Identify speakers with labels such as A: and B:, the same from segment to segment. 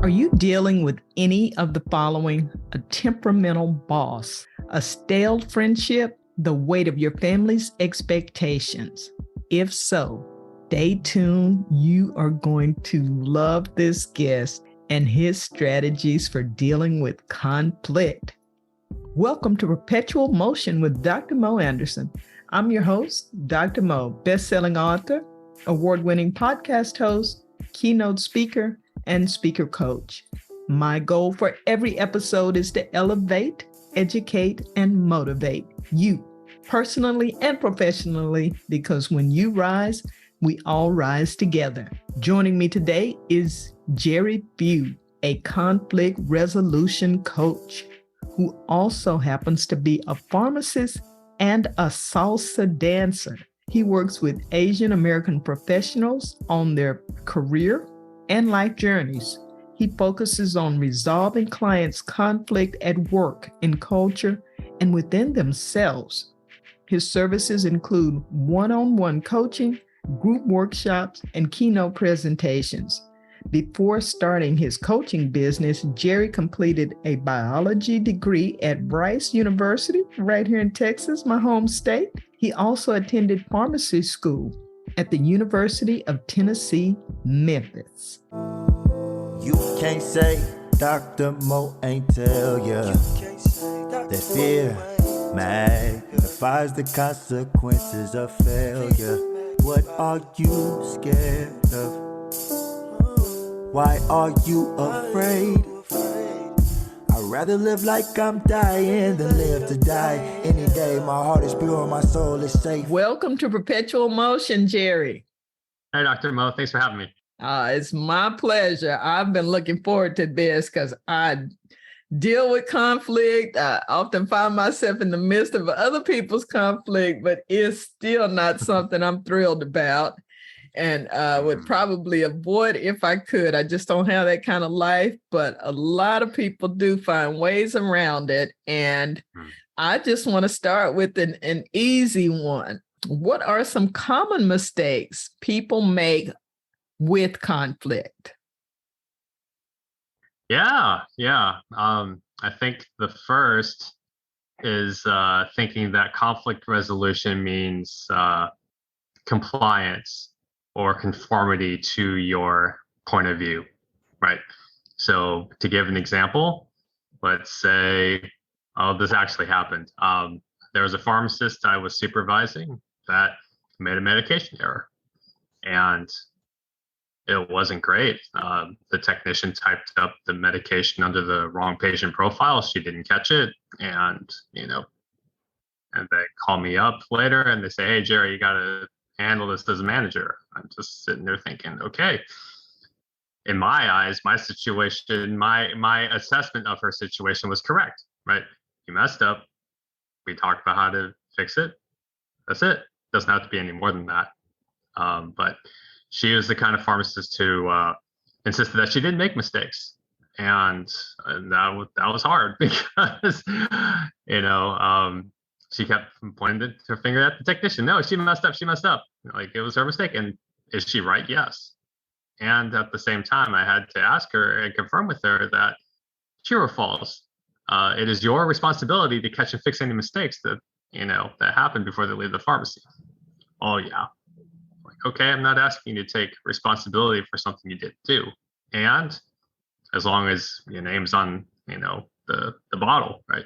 A: Are you dealing with any of the following? A temperamental boss, a stale friendship, the weight of your family's expectations? If so, stay tuned. You are going to love this guest and his strategies for dealing with conflict. Welcome to Perpetual Motion with Dr. Mo Anderson. I'm your host, Dr. Mo, best-selling author, award-winning podcast host, keynote speaker, and speaker coach. My goal for every episode is to elevate, educate, and motivate you personally and professionally, because when you rise, we all rise together. Joining me today is Jerry Few, a conflict resolution coach who also happens to be a pharmacist and a salsa dancer. He works with Asian American professionals on their career and life journeys. He focuses on resolving clients' conflict at work, in culture, and within themselves. His services include one-on-one coaching, group workshops, and keynote presentations. Before starting his coaching business, Jerry completed a biology degree at Rice University, right here in Texas, my home state. He also attended pharmacy school at the University of Tennessee, Memphis.
B: You can't say Dr. Mo ain't tell ya that fear magnifies the consequences of failure. What are you scared of? Why are you afraid? I'd rather live like I'm dying than live to die. Any day, my heart is pure, my soul is safe.
A: Welcome to Perpetual Motion, Jerry.
C: Hi, Dr. Mo. Thanks for having me.
A: It's my pleasure. I've been looking forward to this because I deal with conflict. I often find myself in the midst of other people's conflict, but it's still not something I'm thrilled about, and would probably avoid if I could. I just don't have that kind of life, but a lot of people do find ways around it. And I just want to start with an easy one. What are some common mistakes people make with conflict?
C: Yeah. I think the first is thinking that conflict resolution means compliance or conformity to your point of view, right? So to give an example, let's say, this actually happened. There was a pharmacist I was supervising that made a medication error, and it wasn't great. The technician typed up the medication under the wrong patient profile. She didn't catch it. And they call me up later and they say, "Hey, Jerry, you got to handle this as a manager." I'm just sitting there thinking, okay, in my eyes, my situation, my assessment of her situation was correct, right? You messed up. We talked about how to fix it. That's it. Doesn't have to be any more than that. But she was the kind of pharmacist who insisted that she didn't make mistakes, and that was hard because she kept pointing her finger at the technician. No, she messed up. She messed up. Like, it was her mistake. And is she right? Yes. And at the same time, I had to ask her and confirm with her that true or false. It is your responsibility to catch and fix any mistakes that happen before they leave the pharmacy. Oh yeah. Okay, I'm not asking you to take responsibility for something you didn't do. And as long as your name's on, the bottle, right?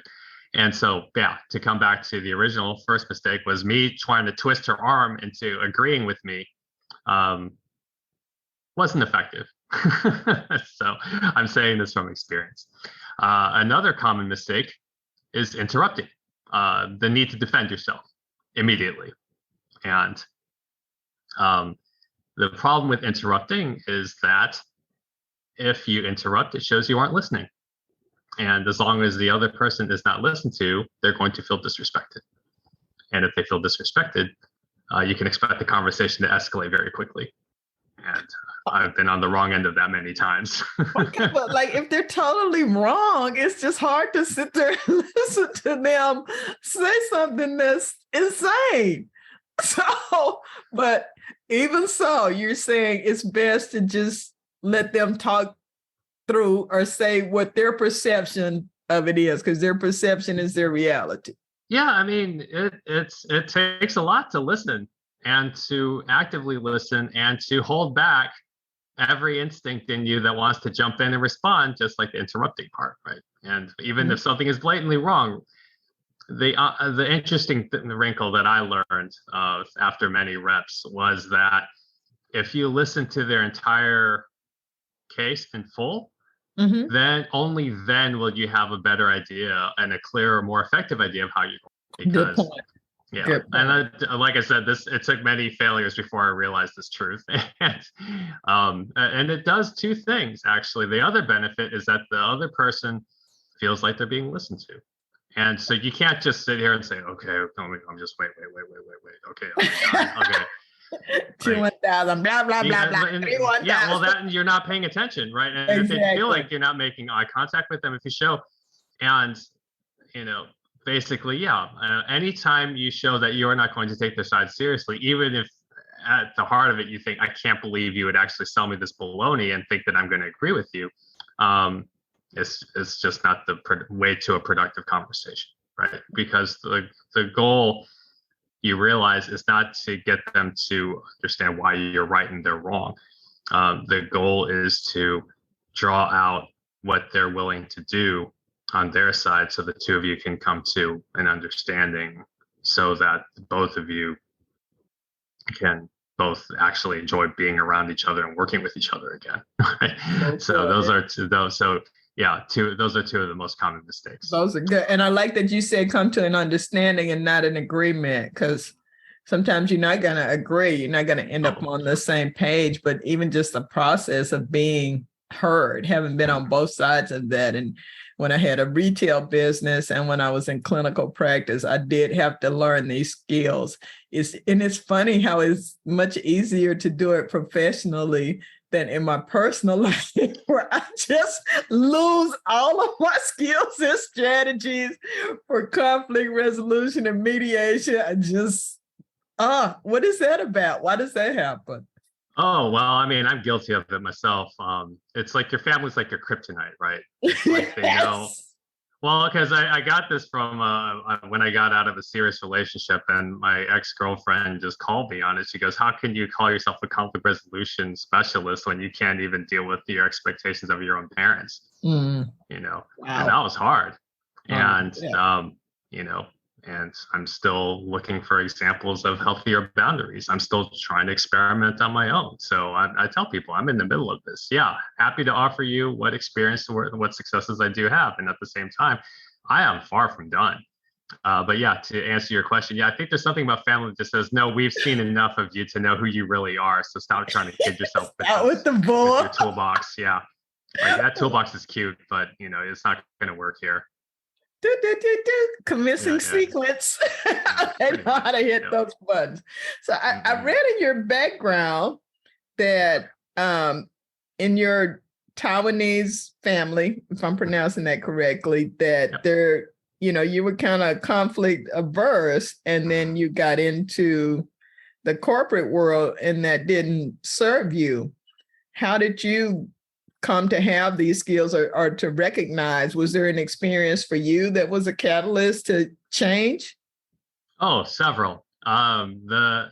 C: And so, yeah, to come back to the original first mistake was me trying to twist her arm into agreeing with me. Wasn't effective. So I'm saying this from experience. Another common mistake is interrupting, the need to defend yourself immediately. And the problem with interrupting is that if you interrupt, it shows you aren't listening. And as long as the other person is not listened to, they're going to feel disrespected. And if they feel disrespected, you can expect the conversation to escalate very quickly. And I've been on the wrong end of that many times.
A: Okay, but if they're totally wrong, it's just hard to sit there and listen to them say something that's insane. So, but even so, you're saying it's best to just let them talk through or say what their perception of it is, because their perception is their reality.
C: Yeah, I mean, it takes a lot to listen and to actively listen and to hold back every instinct in you that wants to jump in and respond, just like the interrupting part, right? And even if something is blatantly wrong, the interesting wrinkle that I learned after many reps was that if you listen to their entire case in full, then only then will you have a better idea and a clearer, more effective idea of how you're going.
A: Good point.
C: Yeah,
A: Good point.
C: and like I said, it took many failures before I realized this truth. And it does two things, actually. The other benefit is that the other person feels like they're being listened to. And so you can't just sit here and say, okay, I'm just wait. Okay, oh my God, okay.
A: 21,000, blah, blah, blah, blah.
C: Yeah, well, that you're not paying attention, right? And
A: exactly.
C: if they feel like you're not making eye contact with them, if you show, and basically, yeah, anytime you show that you're not going to take their side seriously, even if at the heart of it you think, I can't believe you would actually sell me this baloney and think that I'm going to agree with you, it's just not the way to a productive conversation, right? Because the goal, you realize, is not to get them to understand why you're right and they're wrong. The goal is to draw out what they're willing to do on their side so the two of you can come to an understanding so that both of you can both actually enjoy being around each other and working with each other again. Right? So those are two of the most common mistakes.
A: Those are good. And I like that you said come to an understanding and not an agreement, because sometimes you're not going to agree. You're not going to end up on the same page, but even just the process of being heard, having been on both sides of that. And when I had a retail business and when I was in clinical practice, I did have to learn these skills. It's funny how it's much easier to do it professionally than in my personal life, where I just lose all of my skills and strategies for conflict resolution and mediation. I just, what is that about? Why does that happen?
C: Oh, well, I mean, I'm guilty of it myself. It's like your family's like your kryptonite, right? It's like they know. Well, because I got this from when I got out of a serious relationship, and my ex-girlfriend just called me on it. She goes, how can you call yourself a conflict resolution specialist when you can't even deal with your expectations of your own parents?
A: Wow.
C: And that was hard. And,
A: yeah.
C: And I'm still looking for examples of healthier boundaries. I'm still trying to experiment on my own. So I tell people I'm in the middle of this. Yeah, happy to offer you what experience or what successes I do have. And at the same time, I am far from done. But yeah, to answer your question, I think there's something about family that just says, no, we've seen enough of you to know who you really are. So stop trying to kid yourself with your toolbox. Yeah, like that toolbox is cute, but it's not going to work here.
A: Convincing sequence. I know how to hit those buttons. So I read in your background that in your Taiwanese family, if I'm pronouncing that correctly, that there, you were kind of conflict averse, and then you got into the corporate world and that didn't serve you. How did you come to have these skills or to recognize? Was there an experience for you that was a catalyst to change?
C: Oh, several. The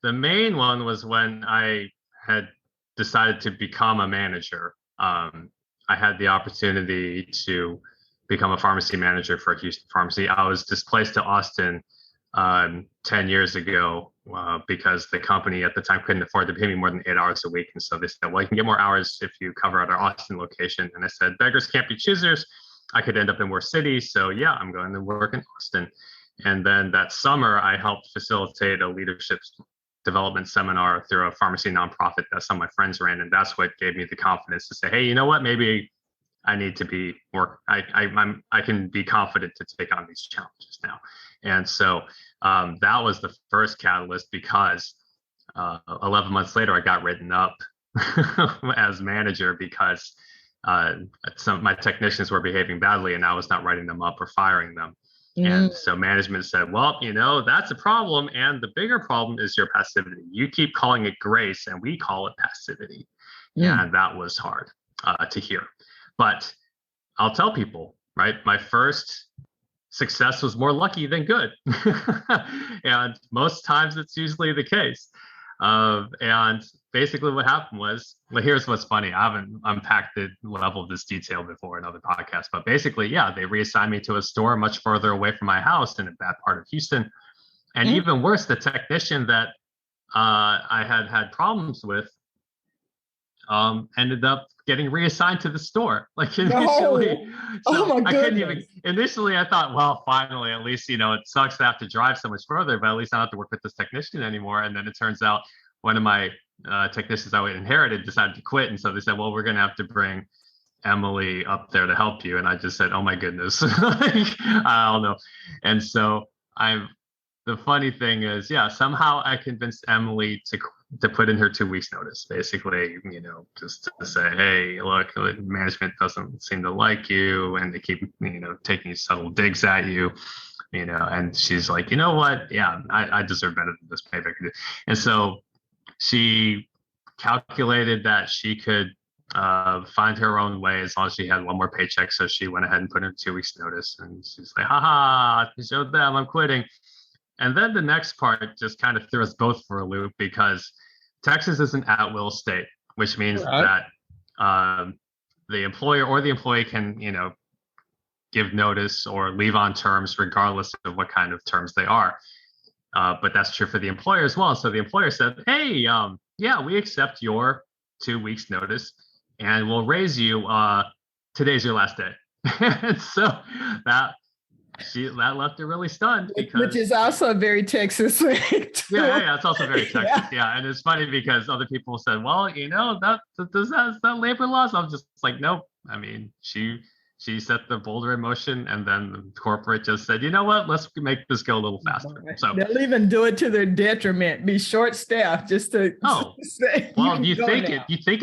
C: main one was when I had decided to become a manager. I had the opportunity to become a pharmacy manager for a Houston pharmacy. I was displaced to Austin 10 years ago because the company at the time couldn't afford to pay me more than 8 hours a week. And so they said, well, you can get more hours if you cover at our Austin location. And I said, beggars can't be choosers. I could end up in more cities. So yeah, I'm going to work in Austin. And then that summer, I helped facilitate a leadership development seminar through a pharmacy nonprofit that some of my friends ran. And that's what gave me the confidence to say, hey, you know what, maybe I need to be more, I can be confident to take on these challenges now. And so that was the first catalyst, because 11 months later, I got written up as manager because some of my technicians were behaving badly and I was not writing them up or firing them. And so management said, well, that's a problem. And the bigger problem is your passivity. You keep calling it grace and we call it passivity. And that was hard. to hear. But I'll tell people, right? My first success was more lucky than good. And most times it's usually the case. And basically what happened was, well, here's what's funny. I haven't unpacked the level of this detail before in other podcasts, but basically, yeah, they reassigned me to a store much further away from my house in a bad part of Houston. And even worse, the technician that I had problems with ended up getting reassigned to the store. Like initially, I couldn't even. Initially, I thought, well, finally, at least it sucks to have to drive so much further, but at least I don't have to work with this technician anymore. And then it turns out one of my technicians I inherited decided to quit, and so they said, well, we're going to have to bring Emily up there to help you. And I just said, oh my goodness, I don't know. And so the funny thing is, yeah, somehow I convinced Emily to put in her 2 weeks notice, basically, just to say, hey, look, management doesn't seem to like you, and they keep, taking subtle digs at you, and she's like, you know what? Yeah, I deserve better than this payback. And so she calculated that she could find her own way as long as she had one more paycheck. So she went ahead and put in 2 weeks notice, and she's like, haha, I showed them I'm quitting. And then the next part just kind of threw us both for a loop, because Texas is an at-will state, which means that the employer or the employee can, give notice or leave on terms regardless of what kind of terms they are. But that's true for the employer as well. So the employer said, hey, yeah, we accept your 2 weeks notice and we'll raise you. Today's your last day. And so that left her really stunned,
A: which is also very Texas thing.
C: Yeah, it's also very Texas. Yeah, and it's funny because other people said, "Well, that labor laws." I'm just like, nope. I mean, she set the boulder in motion, and then the corporate just said, you know what? Let's make this go a little faster. So
A: they'll even do it to their detriment, be short-staffed just to say.
C: Well, you think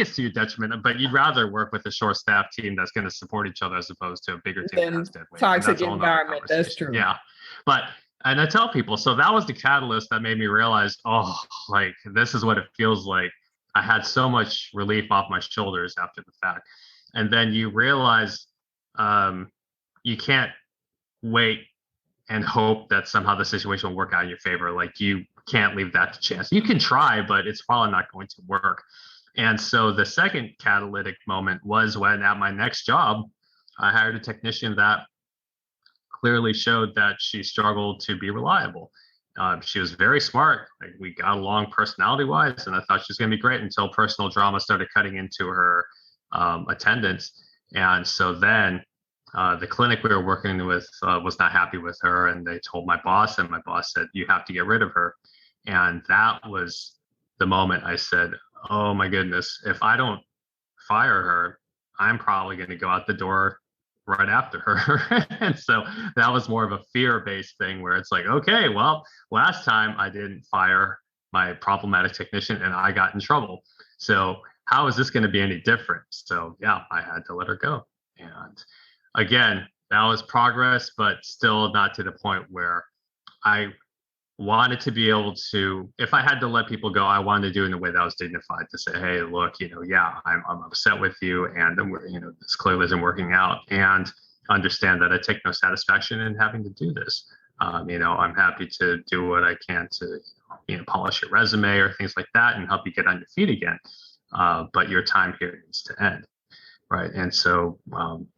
C: it's to your detriment, but you'd rather work with a short-staffed team that's going to support each other as opposed to a bigger team that's dead weight.
A: Toxic environment. That's true.
C: Yeah, and I tell people, so that was the catalyst that made me realize, like this is what it feels like. I had so much relief off my shoulders after the fact, and then you realize. You can't wait and hope that somehow the situation will work out in your favor. Like you can't leave that to chance. You can try, but it's probably not going to work. And so the second catalytic moment was when at my next job, I hired a technician that clearly showed that she struggled to be reliable. She was very smart. Like we got along personality wise, and I thought she was going to be great until personal drama started cutting into her attendance. And so then the clinic we were working with was not happy with her, and they told my boss, and my boss said, you have to get rid of her. And that was the moment I said, oh my goodness, if I don't fire her, I'm probably going to go out the door right after her. And so that was more of a fear-based thing where it's like, okay, well, last time I didn't fire my problematic technician and I got in trouble. So how is this going to be any different? So yeah, I had to let her go. And again, that was progress, but still not to the point where I wanted to be able to, if I had to let people go, I wanted to do it in a way that was dignified, to say, hey, look, yeah, I'm upset with you, and this clearly isn't working out, and understand that I take no satisfaction in having to do this. I'm happy to do what I can to, polish your resume or things like that and help you get on your feet again. But your time here needs to end. Right. And so,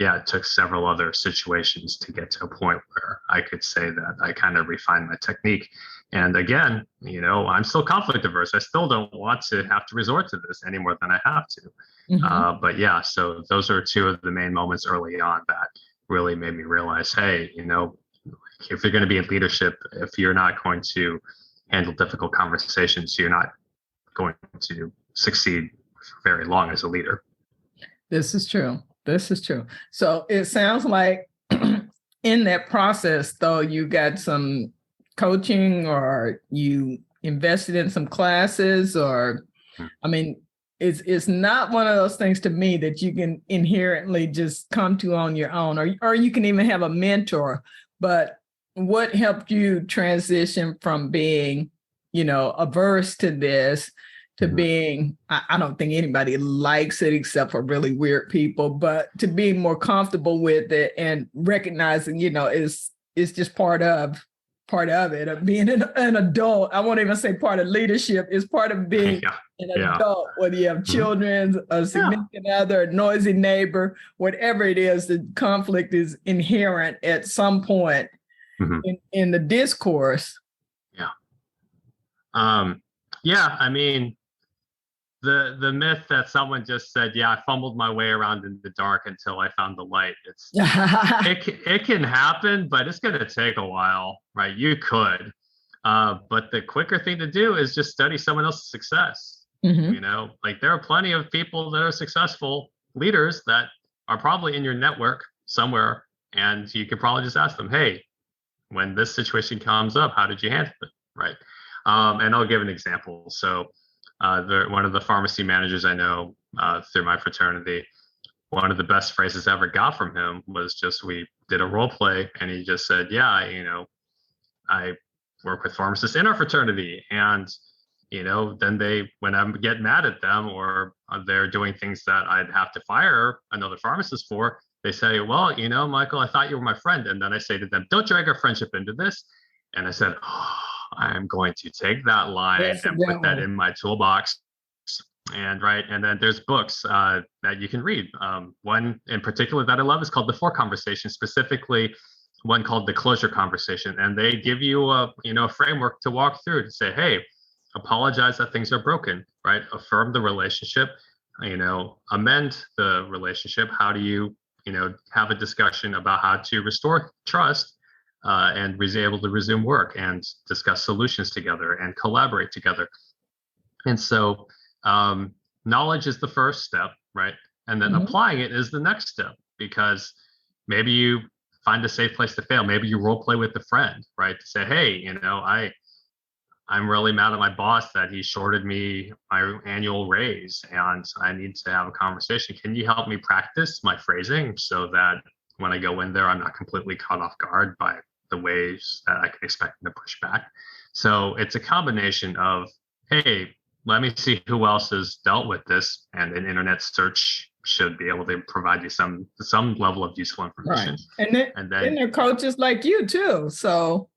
C: it took several other situations to get to a point where I could say that I kind of refined my technique. And again, I'm still conflict averse. I still don't want to have to resort to this any more than I have to. Mm-hmm. But yeah, so those are two of the main moments early on that really made me realize, hey, if you're going to be in leadership, if you're not going to handle difficult conversations, you're not going to succeed very long as a leader.
A: This is true. So it sounds like in that process, though, you got some coaching or you invested in some classes, or, it's not one of those things to me that you can inherently just come to on your own, or you can even have a mentor. But what helped you transition from being, averse to this to being, I don't think anybody likes it except for really weird people, but to being more comfortable with it and recognizing, it's just part of it, of being an adult. I won't even say part of leadership. It's part of being an adult, whether you have children, a significant other, a noisy neighbor, whatever it is, the conflict is inherent at some point in the discourse.
C: I mean, the myth that someone just said, I fumbled my way around in the dark until I found the light. It can happen, but it's going to take a while, right? You could, but the quicker thing to do is just study someone else's success. Like there are plenty of people that are successful leaders that are probably in your network somewhere, and you could probably just ask them, hey, when this situation comes up, how did you handle it, right? And I'll give an example. So one of the pharmacy managers I know through my fraternity, one of the best phrases I ever got from him was just, we did a role play and he just said, I work with pharmacists in our fraternity. And, then when I get mad at them or they're doing things that I'd have to fire another pharmacist for, they say, well, Michael, I thought you were my friend. And then I say to them, don't drag our friendship into this. And I said, I'm going to take that line and put that in my toolbox. And then there's books that you can read. One in particular that I love is called The Four Conversation, specifically one called The Closure Conversation. And they give you a framework to walk through to say, hey, apologize that things are broken, right? Affirm the relationship, amend the relationship. How do you, have a discussion about how to restore trust and be able to resume work and discuss solutions together and collaborate together. And so knowledge is the first step, right? And then applying it is the next step, because maybe you find a safe place to fail. Maybe you role play with a friend, right? To say, hey, I'm really mad at my boss that he shorted me my annual raise and I need to have a conversation. Can you help me practice my phrasing so that when I go in there, I'm not completely caught off guard by the ways that I can expect them to push back? So it's a combination of, hey, let me see who else has dealt with this, and an internet search should be able to provide you some level of useful information.
A: Right. And then there are coaches like you too, so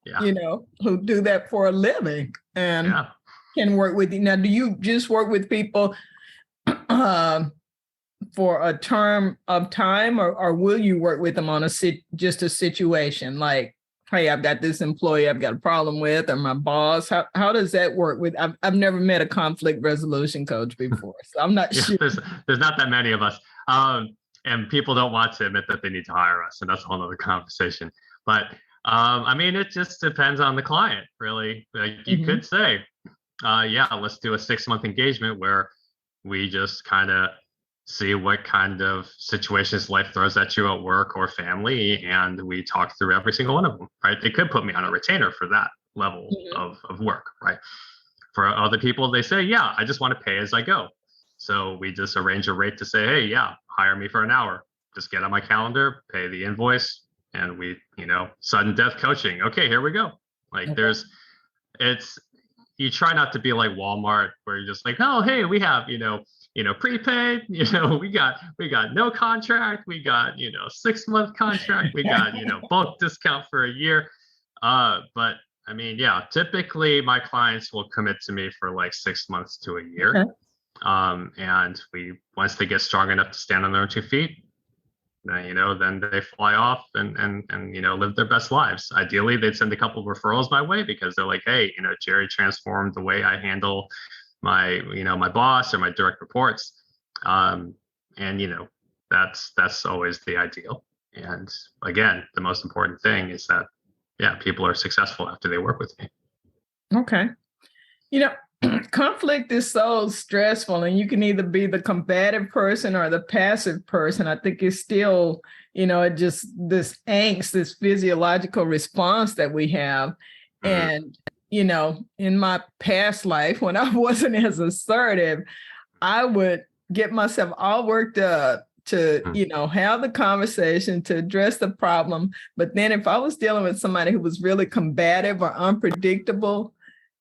A: who do that for a living and can work with you. Now, do you just work with people for a term of time, or will you work with them on just a situation like, hey, I've got this employee I've got a problem with, or my boss? How does that work with? I've never met a conflict resolution coach before, so I'm not sure.
C: There's not that many of us, and people don't want to admit that they need to hire us, and that's a whole other conversation. But it just depends on the client, really. Like you could say, let's do a 6-month engagement where we just kind of see what kind of situations life throws at you at work or family, and we talk through every single one of them, right? They could put me on a retainer for that level of work, right? For other people, they say, I just want to pay as I go. So we just arrange a rate to say, hey, hire me for an hour. Just get on my calendar, pay the invoice, and we, sudden death coaching. Okay, here we go. Like you try not to be like Walmart where you're just like, oh, hey, we have, prepaid, we got no contract, we got, 6-month contract, we got, bulk discount for a year. But typically my clients will commit to me for like 6 months to a year. Okay. And once they get strong enough to stand on their own 2 feet, then they fly off and live their best lives. Ideally, they'd send a couple of referrals my way because they're like, hey, Jerry transformed the way I handle my boss or my direct reports. That's always the ideal. And again, the most important thing is that, people are successful after they work with me.
A: Okay. Conflict is so stressful, and you can either be the combative person or the passive person. I think it's still, it just this angst, this physiological response that we have. And, in my past life, when I wasn't as assertive, I would get myself all worked up to, have the conversation, to address the problem. But then if I was dealing with somebody who was really combative or unpredictable,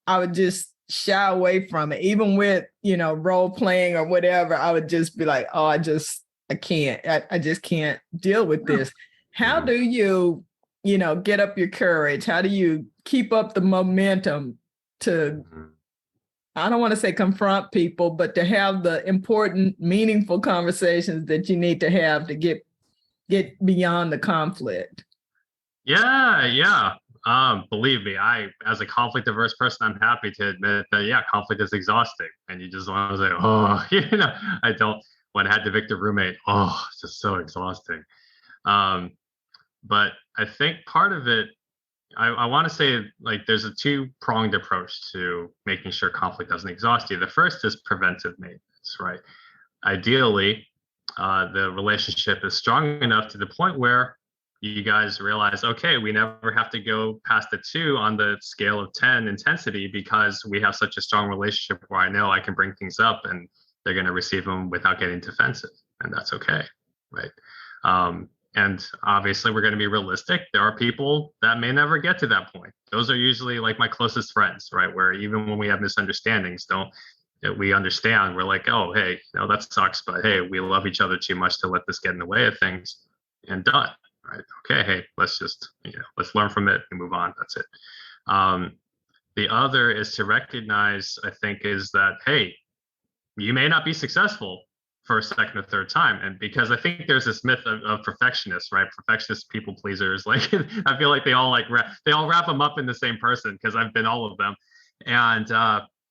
A: I would just shy away from it. Even with, role playing or whatever, I would just be like, oh, I just can't deal with this. How do you, get up your courage? How do you keep up the momentum to, I don't want to say confront people, but to have the important, meaningful conversations that you need to have to get beyond the conflict?
C: Yeah. Believe me, as a conflict averse person, I'm happy to admit that, yeah, conflict is exhausting. And you just want to say, oh, I don't, when I had to evict a roommate, oh, it's just so exhausting. But I think part of it, I want to say, like, there's a two-pronged approach to making sure conflict doesn't exhaust you. The first is preventive maintenance, right? Ideally, the relationship is strong enough to the point where you guys realize, okay, we never have to go past the 2 on the scale of 10 intensity, because we have such a strong relationship where I know I can bring things up and they're going to receive them without getting defensive, and that's okay, right? And obviously, we're going to be realistic. There are people that may never get to that point. Those are usually like my closest friends, right? Where even when we have misunderstandings, we understand. We're like, oh, hey, that sucks, but hey, we love each other too much to let this get in the way of things, and done, right? Okay, hey, let's just, let's learn from it and move on. That's it. The other is to recognize, I think, is that, hey, you may not be successful first, second, or third time. And because I think there's this myth of perfectionists, right? Perfectionist people pleasers. Like, I feel like they all wrap them up in the same person, because I've been all of them. And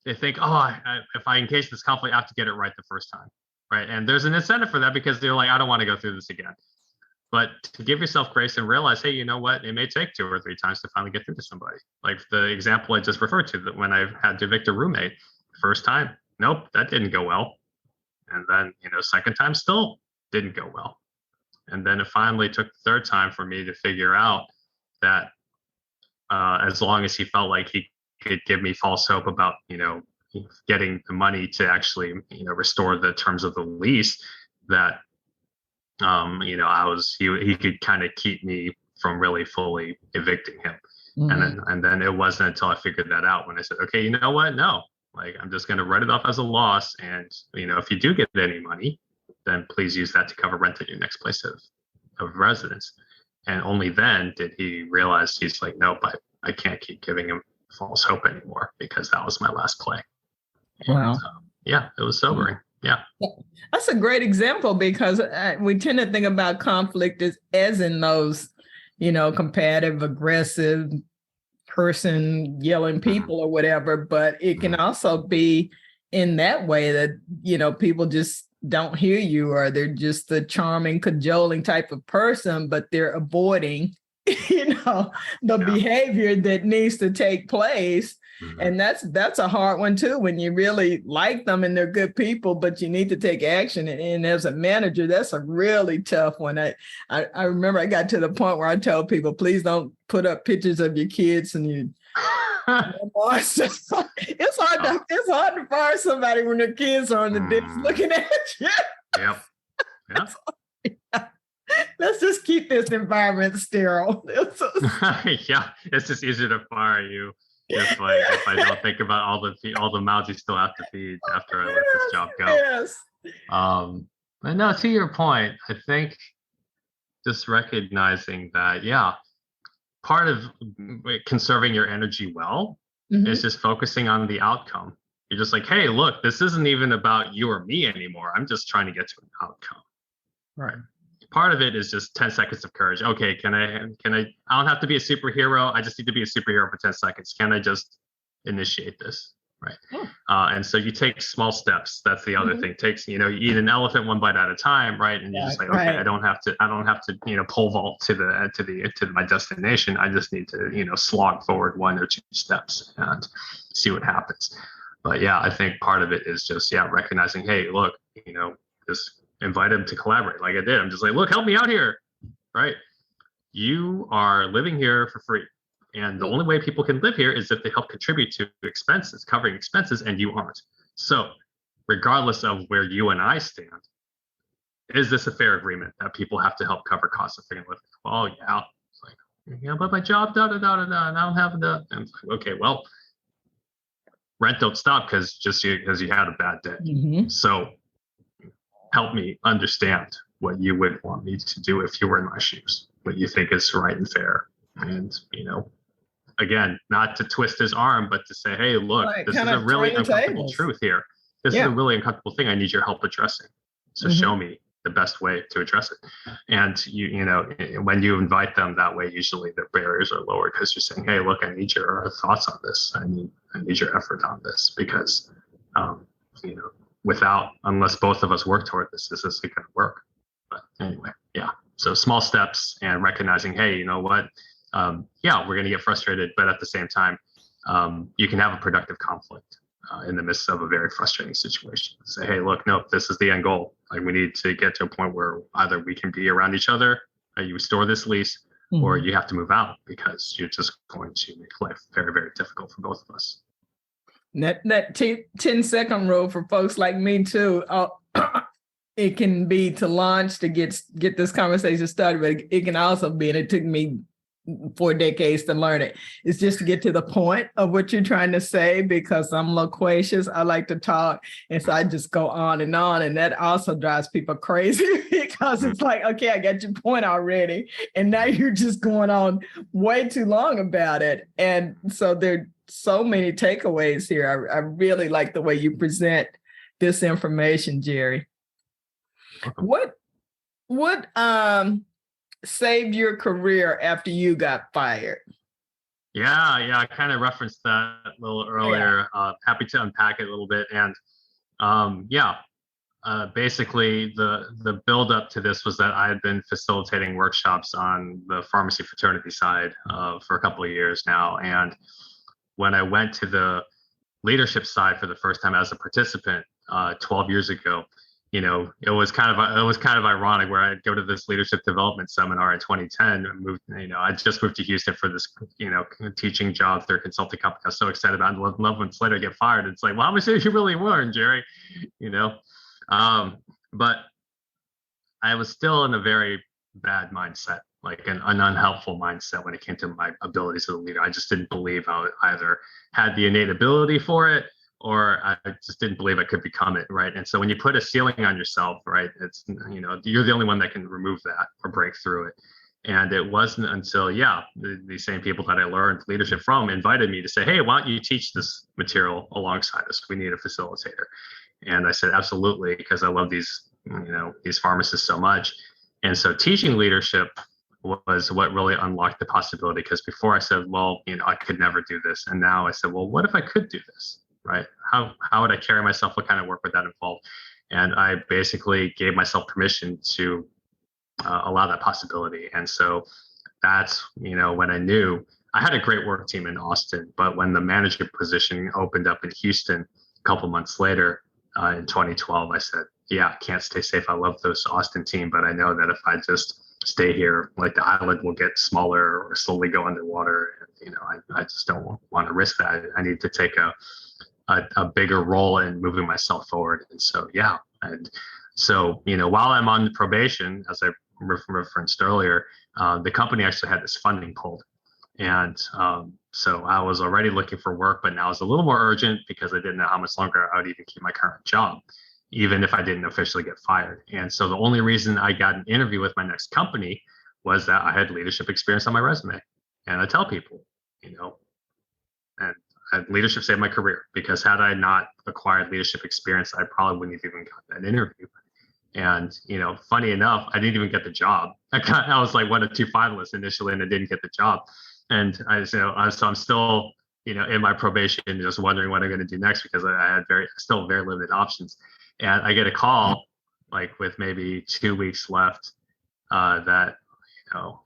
C: they think, oh, if I engage this conflict, I have to get it right the first time, right? And there's an incentive for that, because they're like, I don't want to go through this again. But to give yourself grace and realize, hey, you know what? It may take 2 or 3 times to finally get through to somebody. Like the example I just referred to, that when I had to evict a roommate, first time, nope, that didn't go well. And then, second time still didn't go well. And then it finally took the third time for me to figure out that as long as he felt like he could give me false hope about, getting the money to actually, restore the terms of the lease, that, he could kind of keep me from really fully evicting him. Mm-hmm. And then it wasn't until I figured that out when I said, okay, you know what? No. Like, I'm just going to write it off as a loss. And, if you do get any money, then please use that to cover rent at your next place of residence. And only then did he realize, he's like, nope, I can't keep giving him false hope anymore, because that was my last play.
A: Wow.
C: And, it was sobering. Yeah.
A: That's a great example, because we tend to think about conflict as in those, combative, aggressive, person yelling people or whatever, but it can also be in that way that people just don't hear you, or they're just the charming, cajoling type of person, but they're avoiding the behavior that needs to take place. And that's a hard one too, when you really like them and they're good people, but you need to take action. And as a manager, that's a really tough one. I remember I got to the point where I told people, please don't put up pictures of your kids and you. It's hard to fire somebody when their kids are on the disc looking at you. Yeah. Let's just keep this environment sterile.
C: Yeah, it's just easier to fire you if I don't think about all the mouths you still have to feed after I let this job go.
A: Yes.
C: But no, to your point, I think just recognizing that, part of conserving your energy well is just focusing on the outcome. You're just like, hey, look, this isn't even about you or me anymore. I'm just trying to get to an outcome. Right. Part of it is just 10 seconds of courage. Okay, I don't have to be a superhero. I just need to be a superhero for 10 seconds. Can I just initiate this? Right. And so you take small steps. That's the other thing. You eat an elephant one bite at a time, right? And you're just like, okay, right. I don't have to, pole vault to my destination. I just need to, slog forward 1 or 2 steps and see what happens. But I think part of it is just, recognizing, hey, look, just invite him to collaborate like I did. I'm just like, look, help me out here, right? You are living here for free. And the only way people can live here is if they help contribute to expenses, covering expenses, and you aren't. So regardless of where you and I stand, is this a fair agreement that people have to help cover costs of living? Well, yeah. It's like, but my job, and I don't have that. And it's like, okay, well, rent don't stop because you had a bad day.
A: Mm-hmm.
C: So help me understand what you would want me to do if you were in my shoes, what you think is right and fair. And, again, not to twist his arm, but to say, hey, look,
A: Like,
C: this is
A: kind
C: a
A: of
C: really
A: turn the
C: uncomfortable
A: tables.
C: truth here. This is a really uncomfortable thing I need your help addressing. So show me the best way to address it. And when you invite them that way, usually their barriers are lower because you're saying, hey, look, I need your thoughts on this. I need your effort on this because, unless both of us work toward this isn't going to work. But anyway, yeah. So small steps and recognizing, hey, you know what? We're going to get frustrated, but at the same time, you can have a productive conflict in the midst of a very frustrating situation. Say, hey, look, no, this is the end goal. Like, we need to get to a point where either we can be around each other, you restore this lease, or you have to move out because you're just going to make life very, very difficult for both of us.
A: That 10-second rule for folks like me too. It can be to launch to get this conversation started, but it can also be, and it took me 4 decades to learn it. It's just to get to the point of what you're trying to say, because I'm loquacious. I like to talk. And so I just go on. And that also drives people crazy because it's like, okay, I got your point already. And now you're just going on way too long about it. And so there are so many takeaways here. I really like the way you present this information, Jerry. What saved your career after you got fired?
C: Yeah, I kind of referenced that a little earlier. Happy to unpack it a little bit. And basically the build up to this was that I had been facilitating workshops on the pharmacy fraternity side for a couple of years now. And when I went to the leadership side for the first time as a participant 12 years ago, it was kind of ironic where I'd go to this leadership development seminar in 2010. I just moved to Houston for this, teaching job through a consulting company. I was so excited about it. 11 months later, I get fired. It's like, well, how much did you really learn, Jerry? But I was still in a very bad mindset, like an unhelpful mindset when it came to my abilities as a leader. I just didn't believe I either had the innate ability for it, or I just didn't believe I could become it, right? And so when you put a ceiling on yourself, right, it's, you're the only one that can remove that or break through it. And it wasn't until, the same people that I learned leadership from invited me to say, hey, why don't you teach this material alongside us? We need a facilitator. And I said, absolutely, because I love these pharmacists so much. And so teaching leadership was what really unlocked the possibility, because before I said, well, I could never do this. And now I said, well, what if I could do this? Right? How would I carry myself? What kind of work would that involve? And I basically gave myself permission to allow that possibility. And so that's, when I knew I had a great work team in Austin, but when the manager position opened up in Houston a couple months later in 2012, I said, I can't stay safe. I love this Austin team, but I know that if I just stay here, like, the island will get smaller or slowly go underwater. And, I just don't want to risk that. I need to take a bigger role in moving myself forward. And so, and so, while I'm on probation, as I referenced earlier, the company actually had this funding pulled. And so I was already looking for work, but now it's a little more urgent because I didn't know how much longer I would even keep my current job, even if I didn't officially get fired. And so the only reason I got an interview with my next company was that I had leadership experience on my resume. And I tell people, and leadership saved my career, because had I not acquired leadership experience, I probably wouldn't have even got that interview. And, funny enough, I didn't even get the job. I was like one of 2 finalists initially, and I didn't get the job. And so I'm still, in my probation, just wondering what I'm going to do next, because I had still very limited options. And I get a call, like with maybe 2 weeks left, that,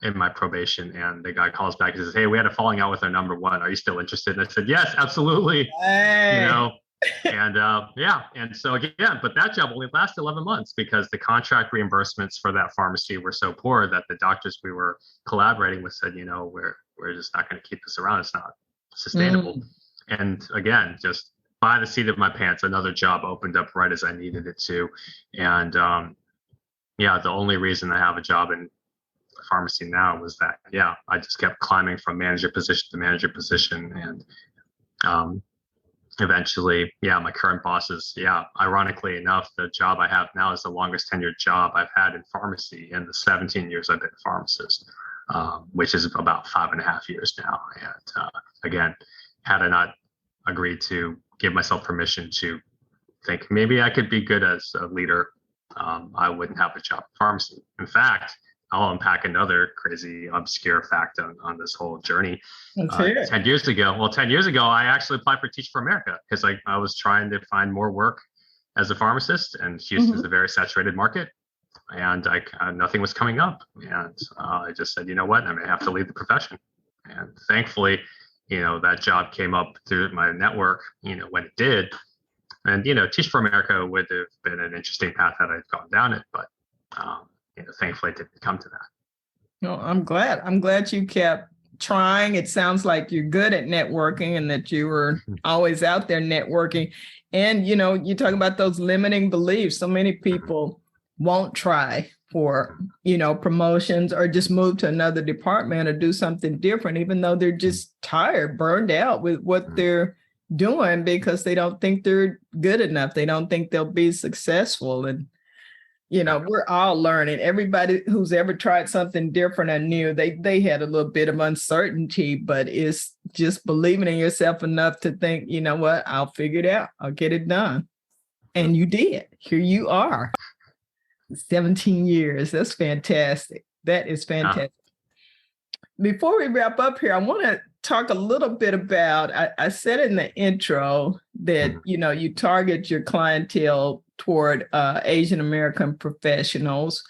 C: in my probation, and the guy calls back and says, hey, we had a falling out with our number one. Are you still interested? And I said, yes, absolutely.
A: Hey.
C: And and so again, but that job only lasted 11 months because the contract reimbursements for that pharmacy were so poor that the doctors we were collaborating with said, we're just not going to keep this around. It's not sustainable. And again, just by the seat of my pants, another job opened up right as I needed it to. And the only reason I have a job in pharmacy now was that, I just kept climbing from manager position to manager position. And eventually, my current boss is, ironically enough, the job I have now is the longest tenured job I've had in pharmacy in the 17 years I've been a pharmacist, which is about 5.5 years now. And again, had I not agreed to give myself permission to think maybe I could be good as a leader, I wouldn't have a job in pharmacy. In fact, I'll unpack another crazy, obscure fact on this whole journey. 10 years ago, I actually applied for Teach for America because I was trying to find more work as a pharmacist, and Houston is a very saturated market, and nothing was coming up. And I just said, you know what, I'm gonna have to leave the profession. And thankfully, that job came up through my network, when it did. And, Teach for America would have been an interesting path had I gone down it, but thankfully it didn't come to that.
A: No, I'm glad you kept trying. It sounds like you're good at networking and that you were always out there networking. And, you talk about those limiting beliefs. So many people won't try for, promotions or just move to another department or do something different, even though they're just tired, burned out with what they're doing because they don't think they're good enough. They don't think they'll be successful. And we're all learning. Everybody who's ever tried something different and new, they had a little bit of uncertainty, but it's just believing in yourself enough to think, you know what, I'll figure it out. I'll get it done. And you did. Here you are. 17 years. That's fantastic. That is fantastic. Before we wrap up here, I want to talk a little bit about, I said in the intro that, you target your clientele toward Asian American professionals.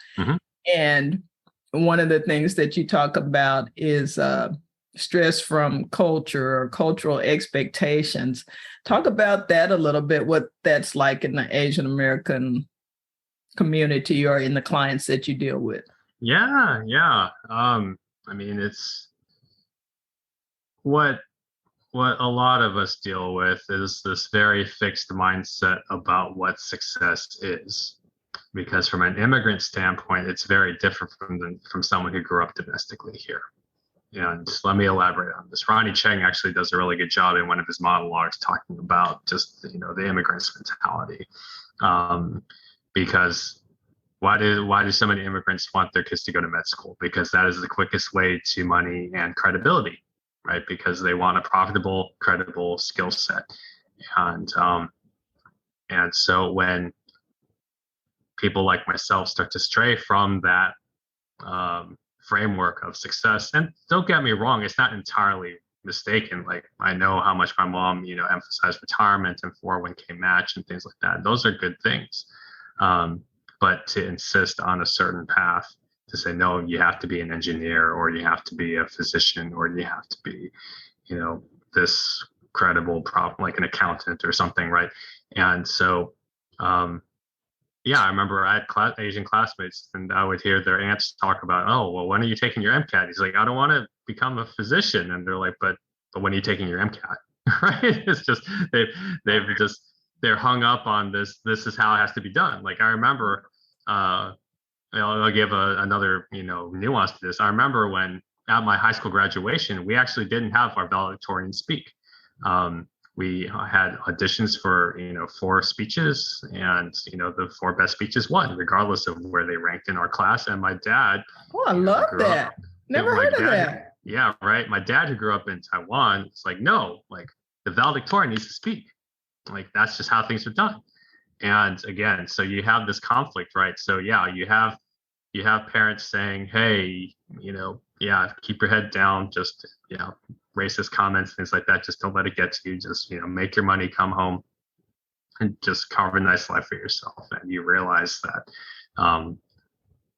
A: And one of the things that you talk about is stress from culture or cultural expectations. Talk about that a little bit, what that's like in the Asian American community or in the clients that you deal with.
C: Yeah. I mean, it's what a lot of us deal with is this very fixed mindset about what success is. Because from an immigrant standpoint, it's very different from someone who grew up domestically here. And let me elaborate on this. Ronnie Cheng actually does a really good job in one of his monologues talking about just, the immigrant's mentality. Because why do so many immigrants want their kids to go to med school? Because that is the quickest way to money and credibility, right? Because they want a profitable, credible skill set. And so when people like myself start to stray from that framework of success, and don't get me wrong, it's not entirely mistaken. Like, I know how much my mom, emphasized retirement and 401k match and things like that. Those are good things. But to insist on a certain path, to say, no, you have to be an engineer, or you have to be a physician, or you have to be, this credible like an accountant or something, right? And so, I remember I had Asian classmates, and I would hear their aunts talk about, oh, well, when are you taking your MCAT? He's like, I don't want to become a physician. And they're like, but when are you taking your MCAT? Right? It's just, they're hung up on this is how it has to be done. Like, I remember, I'll give another, nuance to this. I remember when at my high school graduation, we actually didn't have our valedictorian speak. We had auditions for, 4 speeches, and, the 4 best speeches won, regardless of where they ranked in our class. And my dad.
A: Oh, I love that. Never heard of that.
C: Yeah, right. My dad, who grew up in Taiwan, it's like, no, like, the valedictorian needs to speak. Like, that's just how things are done. And again, so you have this conflict, right? So yeah, you have parents saying, hey, keep your head down, just, racist comments, things like that. Just don't let it get to you. Just, make your money, come home, and just carve a nice life for yourself. And you realize that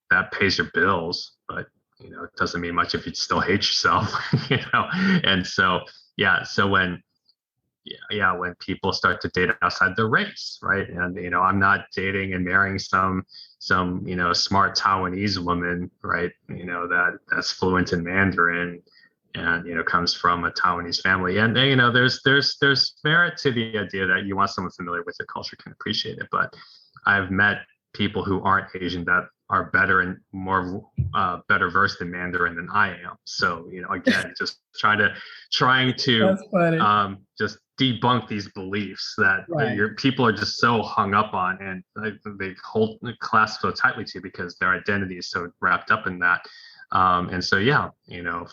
C: that pays your bills, but, it doesn't mean much if you still hate yourself, And so, so when people start to date outside their race, right? And, I'm not dating and marrying some smart Taiwanese woman, right? That's fluent in Mandarin and, comes from a Taiwanese family. And, there's merit to the idea that you want someone familiar with your culture can appreciate it. But I've met people who aren't Asian that are better and more better versed in Mandarin than I am. So, again, just trying to debunk these beliefs that
A: Right.
C: your people are just so hung up on, and they hold the class so tightly to, because their identity is so wrapped up in that. And so, yeah,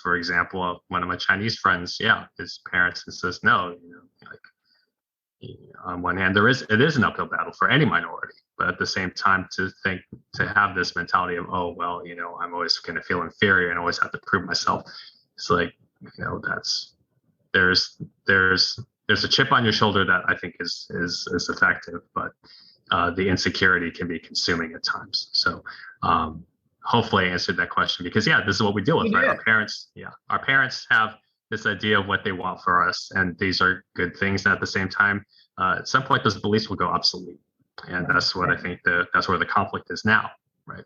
C: for example, one of my Chinese friends, his parents says no, like, on one hand, it is an uphill battle for any minority, but at the same time, to have this mentality of, oh, well, I'm always going to feel inferior and always have to prove myself. It's like, there's a chip on your shoulder that I think is effective, but the insecurity can be consuming at times. So hopefully I answered that question, because this is what we deal with, right? Our parents have this idea of what they want for us, and these are good things. And at the same time, at some point, those beliefs will go obsolete, and that's what I think that's where the conflict is now, right?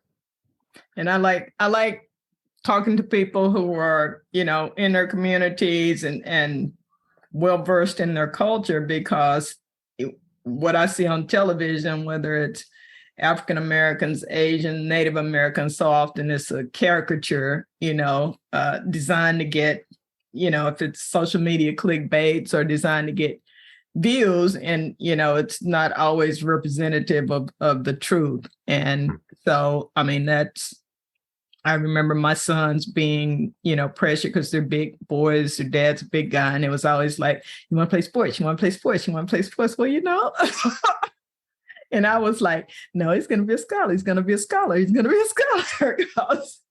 A: And I like talking to people who are, in their communities and well versed in their culture, because what I see on television, whether it's African Americans, Asian, Native Americans, so often it's a caricature, designed to get, if it's social media clickbaits, or designed to get views, and it's not always representative of the truth. And so, I mean, I remember my sons being, pressured because they're big boys, their dad's a big guy, and it was always like, you want to play sports, you want to play sports, you want to play sports. Well, and I was like, no, he's going to be a scholar. He's going to be a scholar. He's going to be a scholar. Because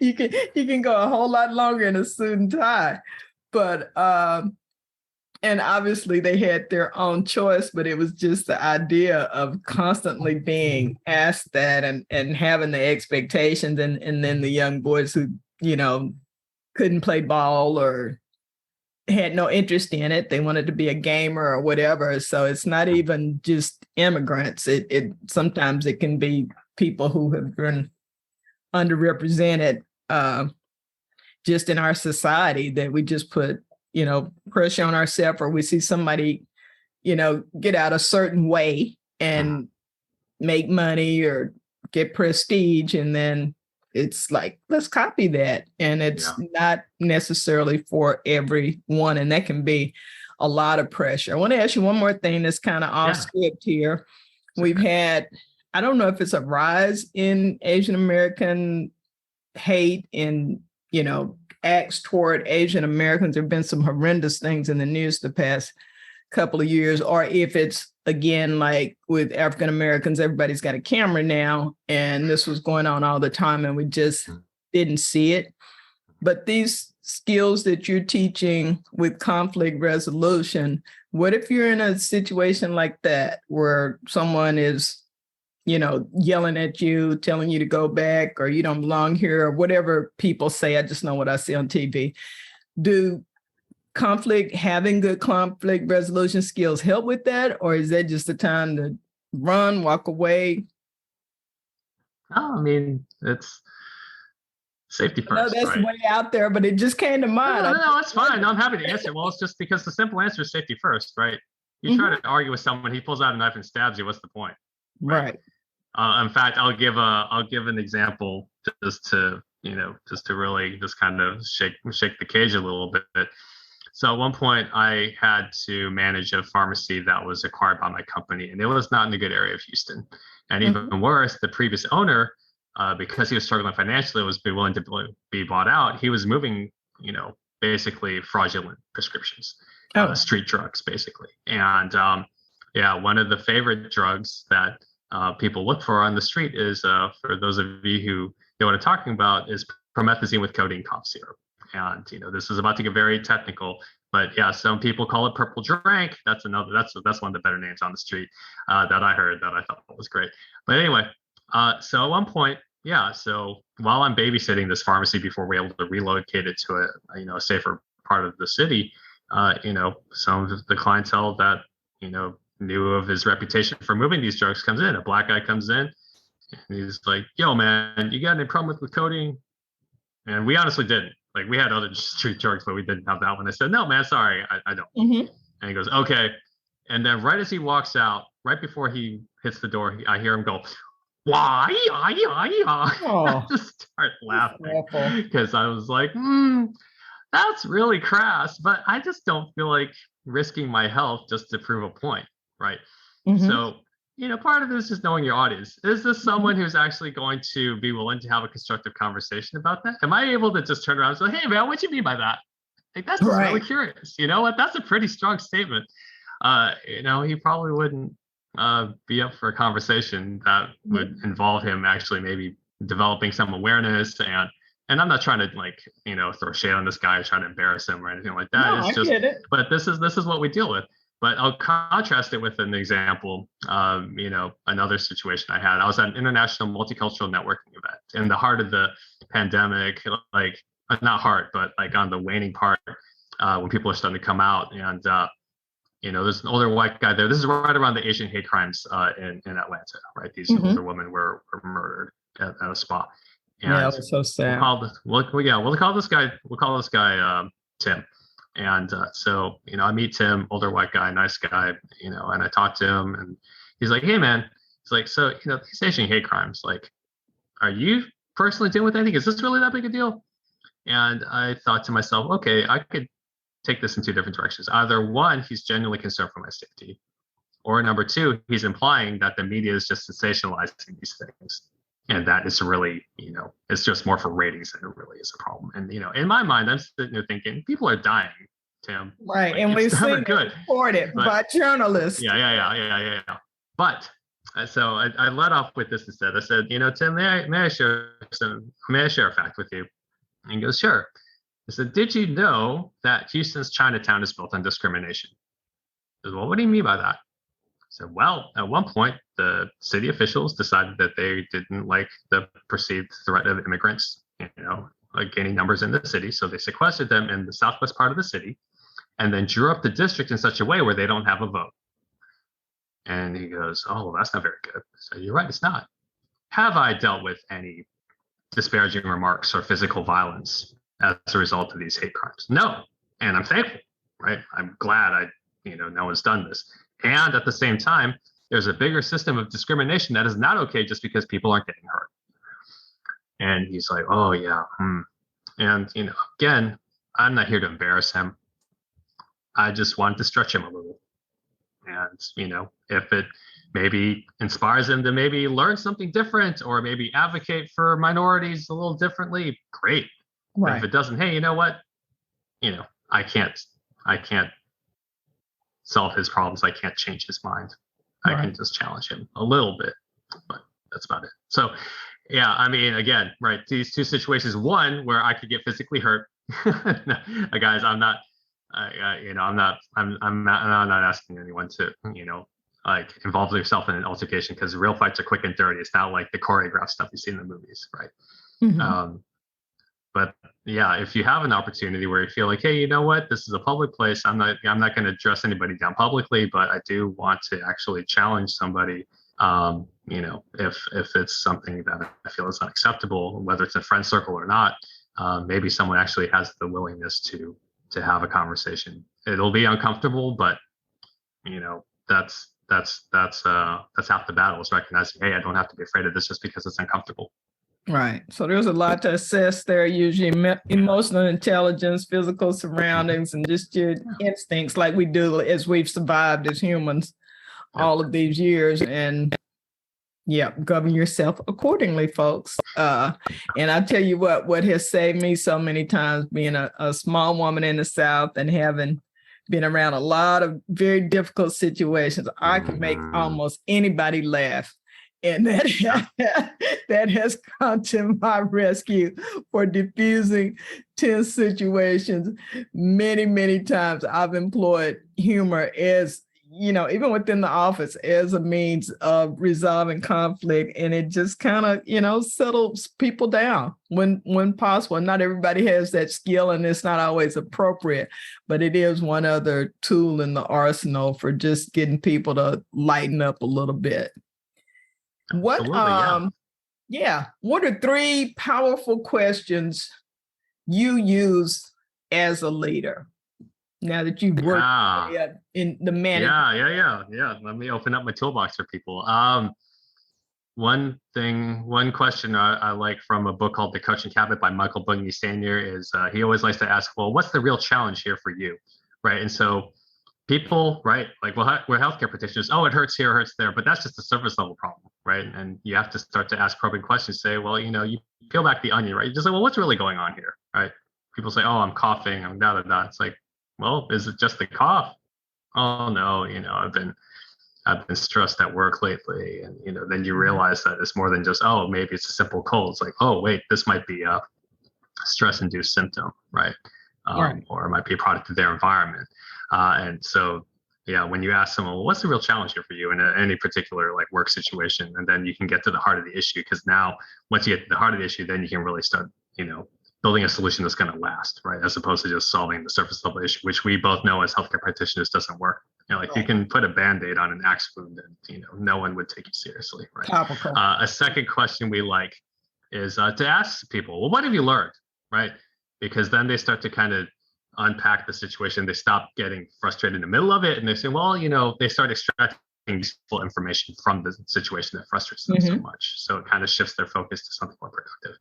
A: you can go a whole lot longer in a suit and tie. But and obviously they had their own choice, but it was just the idea of constantly being asked that, and having the expectations, and then the young boys who, couldn't play ball or had no interest in it. They wanted to be a gamer or whatever. So it's not even just immigrants. It sometimes it can be people who have been underrepresented just in our society, that we just put, pressure on ourselves, or we see somebody, get out a certain way and make money or get prestige. And then it's like, let's copy that. And it's not necessarily for everyone. And that can be a lot of pressure. I want to ask you one more thing that's kind of off script here. We've had, I don't know if it's a rise in Asian American hate and, acts toward Asian Americans. There have been some horrendous things in the news the past couple of years, or if it's, again, like with African Americans, everybody's got a camera now, and this was going on all the time, and we just didn't see it. But these skills that you're teaching with conflict resolution, what if you're in a situation like that, where someone is, yelling at you, telling you to go back, or you don't belong here, or whatever people say? I just know what I see on TV. Do having good conflict resolution skills help with that? Or is that just the time to run, walk away?
C: I mean, it's safety first.
A: No, that's way out there, but it just came to mind.
C: No, it's fine. I'm happy to answer. Well, it's just because the simple answer is safety first, right? You try to argue with someone, he pulls out a knife and stabs you. What's the point?
A: Right.
C: In fact, I'll give an example just to really just kind of shake the cage a little bit. So at one point, I had to manage a pharmacy that was acquired by my company, and it was not in a good area of Houston. And even worse, the previous owner, because he was struggling financially, was willing to be bought out. He was moving, basically fraudulent prescriptions, street drugs, basically. And one of the favorite drugs that people look for on the street is, for those of you who know what I'm talking about, is promethazine with codeine cough syrup. And this is about to get very technical, but some people call it purple drink. That's one of the better names on the street that I heard, that I thought was great. But anyway, so at one point, so while I'm babysitting this pharmacy before we're able to relocate it to a safer part of the city, some of the clientele that knew of his reputation for moving these drugs comes in. A black guy comes in, and he's like, "Yo, man, you got any problem with codeine?" And we honestly didn't. Like, we had other street drugs, but we didn't have that one. I said, "No, man, sorry, I don't." And he goes, "Okay." And then right as he walks out, right before he hits the door, I hear him go, "Why?" I just start laughing because I was like, that's really crass, but I just don't feel like risking my health just to prove a point, right? So, part of this is knowing your audience. Is this someone who's actually going to be willing to have a constructive conversation about that? Am I able to just turn around and say, hey, man, what you mean by that? Like, that's just really curious. You know what? That's a pretty strong statement. He probably wouldn't be up for a conversation that would involve him actually maybe developing some awareness. And I'm not trying to throw shade on this guy or try to embarrass him or anything like that.
A: No, it's just, get it.
C: But this is what we deal with. But I'll contrast it with an example. Another situation I had. I was at an international multicultural networking event in the heart of the pandemic, like not heart, but like on the waning part, when people are starting to come out. And there's an older white guy there. This is right around the Asian hate crimes in Atlanta, right? These older women were murdered at a spa. And
A: yeah, it was so sad.
C: We'll call this guy Tim. And so, I meet Tim, older white guy, nice guy, and I talk to him and he's like, hey, man, he's like, so, these Asian hate crimes, like, are you personally dealing with anything? Is this really that big a deal? And I thought to myself, okay, I could take this in two different directions. Either one, he's genuinely concerned for my safety, or number two, he's implying that the media is just sensationalizing these things. And that is really, it's just more for ratings than it really is a problem. And, in my mind, I'm sitting there thinking, people are dying, Tim.
A: Right. Like, and we've seen it reported by journalists.
C: Yeah. But so I led off with this instead. I said, Tim, may I share a fact with you? And he goes, sure. I said, did you know that Houston's Chinatown is built on discrimination? He goes, well, what do you mean by that? So, well, at one point, the city officials decided that they didn't like the perceived threat of immigrants, gaining numbers in the city. So they sequestered them in the southwest part of the city and then drew up the district in such a way where they don't have a vote. And he goes, oh, well, that's not very good. So you're right, it's not. Have I dealt with any disparaging remarks or physical violence as a result of these hate crimes? No. And I'm thankful, right? I'm glad no one's done this. And at the same time, there's a bigger system of discrimination that is not okay just because people aren't getting hurt. And he's like, oh, yeah. And, again, I'm not here to embarrass him. I just wanted to stretch him a little. And, if it maybe inspires him to maybe learn something different or maybe advocate for minorities a little differently, great. Right. But if it doesn't, hey, you know what? I can't solve his problems. I can't change his mind. I can just challenge him a little bit, but that's about it. So, yeah, I mean, again, right, these two situations, one where I could get physically hurt. No, guys, I'm not asking anyone to, involve yourself in an altercation, because real fights are quick and dirty. It's not like the choreographed stuff you see in the movies, right? But yeah, if you have an opportunity where you feel like, hey, you know what, this is a public place. I'm not going to dress anybody down publicly, but I do want to actually challenge somebody. If it's something that I feel is unacceptable, whether it's a friend circle or not, maybe someone actually has the willingness to have a conversation. It'll be uncomfortable, but that's half the battle, is recognizing, hey, I don't have to be afraid of this just because it's uncomfortable.
A: Right. So there's a lot to assess there, usually emotional intelligence, physical surroundings, and just your instincts, like we do as we've survived as humans all of these years. And govern yourself accordingly, folks. And I tell you what has saved me so many times, being a small woman in the South and having been around a lot of very difficult situations, I can make almost anybody laugh. And that has come to my rescue for diffusing tense situations. Many, many times I've employed humor as, even within the office, as a means of resolving conflict. And it just kind of, settles people down when possible. Not everybody has that skill, and it's not always appropriate, but it is one other tool in the arsenal for just getting people to lighten up a little bit. What are 3 powerful questions you use as a leader now that you've worked in the management?
C: Yeah. Let me open up my toolbox for people. one question I like from a book called The Coaching Cabinet by Michael Bungy Senior is he always likes to ask, well, what's the real challenge here for you, right? And so people, right, like, well, we're healthcare practitioners. Oh, it hurts here, it hurts there, but that's just a surface level problem, right? And you have to start to ask probing questions. Say, well, you peel back the onion, right? You just say, well, what's really going on here, right? People say, oh, I'm coughing, I'm da da da. It's like, well, is it just the cough? Oh no, I've been stressed at work lately, and then you realize that it's more than just, oh, maybe it's a simple cold. It's like, oh wait, this might be a stress-induced symptom, right?
A: Right.
C: Or it might be a product of their environment. And so, yeah, when you ask someone, well, what's the real challenge here for you in any particular like work situation, and then you can get to the heart of the issue, because now once you get to the heart of the issue, then you can really start, building a solution that's going to last, right? As opposed to just solving the surface level issue, which we both know as healthcare practitioners doesn't work. Like you can put a Band-Aid on an axe wound and, no one would take you seriously, right?
A: Topical.
C: A second question we like is to ask people, well, what have you learned, right? Because then they start to kind of unpack the situation. They stop getting frustrated in the middle of it, and they say, well, they start extracting useful information from the situation that frustrates them so much. So it kind of shifts their focus to something more productive.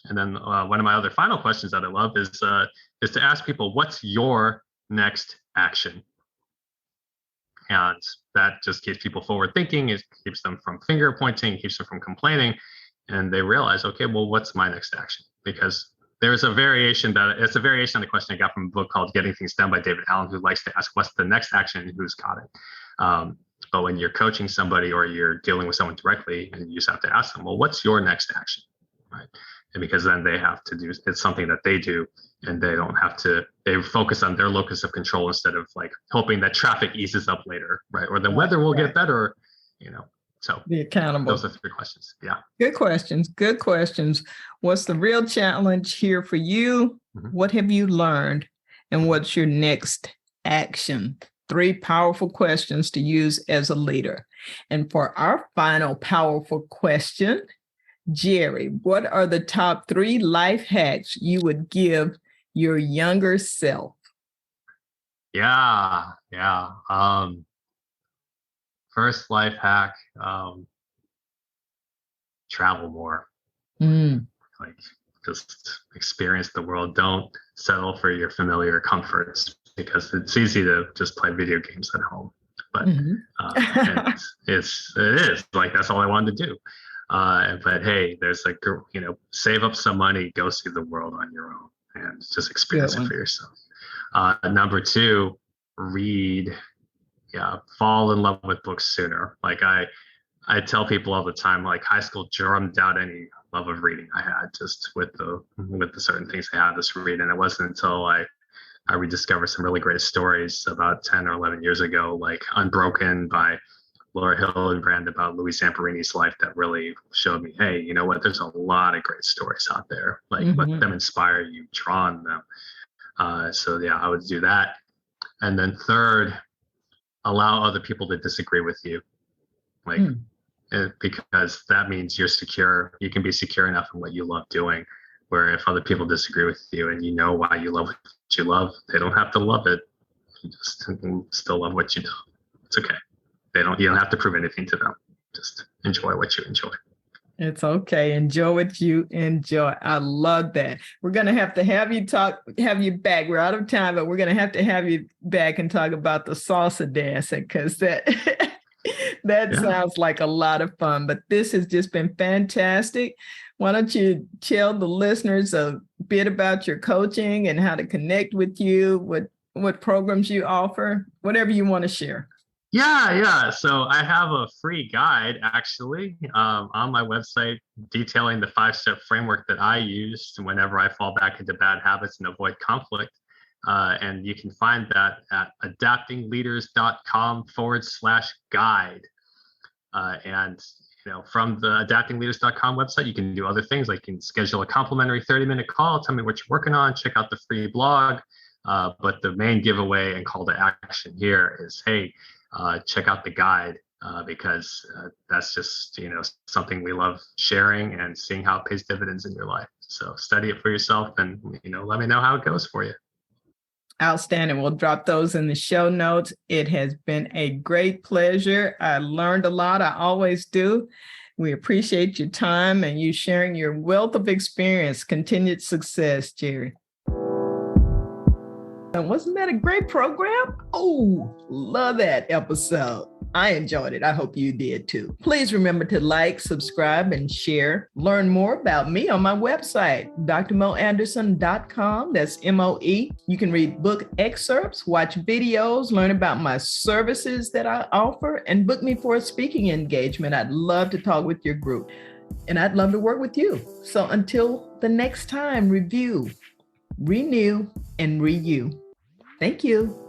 C: And then one of my other final questions that I love is to ask people, what's your next action? And that just keeps people forward thinking. It keeps them from finger pointing, keeps them from complaining. And they realize, okay, well, what's my next action? Because it's a variation on the question I got from a book called Getting Things Done by David Allen, who likes to ask, what's the next action and who's got it? But when you're coaching somebody or you're dealing with someone directly, and you just have to ask them, well, what's your next action? Right? And because then they have to do, it's something that they do, and they focus on their locus of control instead of like hoping that traffic eases up later, right? Or the weather will get better, So
A: be accountable.
C: Those are 3 questions. Yeah.
A: Good questions. Good questions. What's the real challenge here for you? What have you learned? And what's your next action? 3 powerful questions to use as a leader. And for our final powerful question, Jerry, what are the top 3 life hacks you would give your younger self?
C: Yeah. First life hack, travel more. Like, just experience the world. Don't settle for your familiar comforts, because it's easy to just play video games at home. But it is like, that's all I wanted to do. But hey, there's save up some money, go see the world on your own, and just experience it for yourself. Number 2, read. Yeah, fall in love with books sooner. Like I tell people all the time, like high school drummed out any love of reading I had, just with the certain things I had to read. And it wasn't until I rediscovered some really great stories about 10 or 11 years ago, like Unbroken by Laura Hillenbrand, about Louis Zamperini's life, that really showed me, hey, you know what? There's a lot of great stories out there. Like, let them inspire you, draw on them. So yeah, I would do that. And then third, allow other people to disagree with you. Like, because that means you're secure. You can be secure enough in what you love doing, where if other people disagree with you and you know why you love what you love, they don't have to love it. You just still love what you do. It's okay. You don't have to prove anything to them. Just enjoy what you enjoy.
A: It's okay. Enjoy what you enjoy. I love that. We're going to have you back. We're out of time, but we're going to have you back and talk about the salsa dancing, because that sounds like a lot of fun. But this has just been fantastic. Why don't you tell the listeners a bit about your coaching and how to connect with you, what programs you offer, whatever you want to share.
C: Yeah. So I have a free guide, actually, on my website, detailing the 5-step framework that I use whenever I fall back into bad habits and avoid conflict. And you can find that at adaptingleaders.com/guide. And from the adaptingleaders.com website, you can do other things, like you can schedule a complimentary 30-minute call, tell me what you're working on, check out the free blog. But the main giveaway and call to action here is, hey, check out the guide, because that's just something we love sharing and seeing how it pays dividends in your life. So study it for yourself, and let me know how it goes for you.
A: Outstanding. We'll drop those in the show notes. It has been a great pleasure. I learned a lot. I always do. We appreciate your time and you sharing your wealth of experience. Continued success, Jerry. And wasn't that a great program? Oh, love that episode. I enjoyed it. I hope you did too. Please remember to like, subscribe, and share. Learn more about me on my website, drmoanderson.com. That's MOE. You can read book excerpts, watch videos, learn about my services that I offer, and book me for a speaking engagement. I'd love to talk with your group, and I'd love to work with you. So until the next time, review, renew, and renew. Thank you.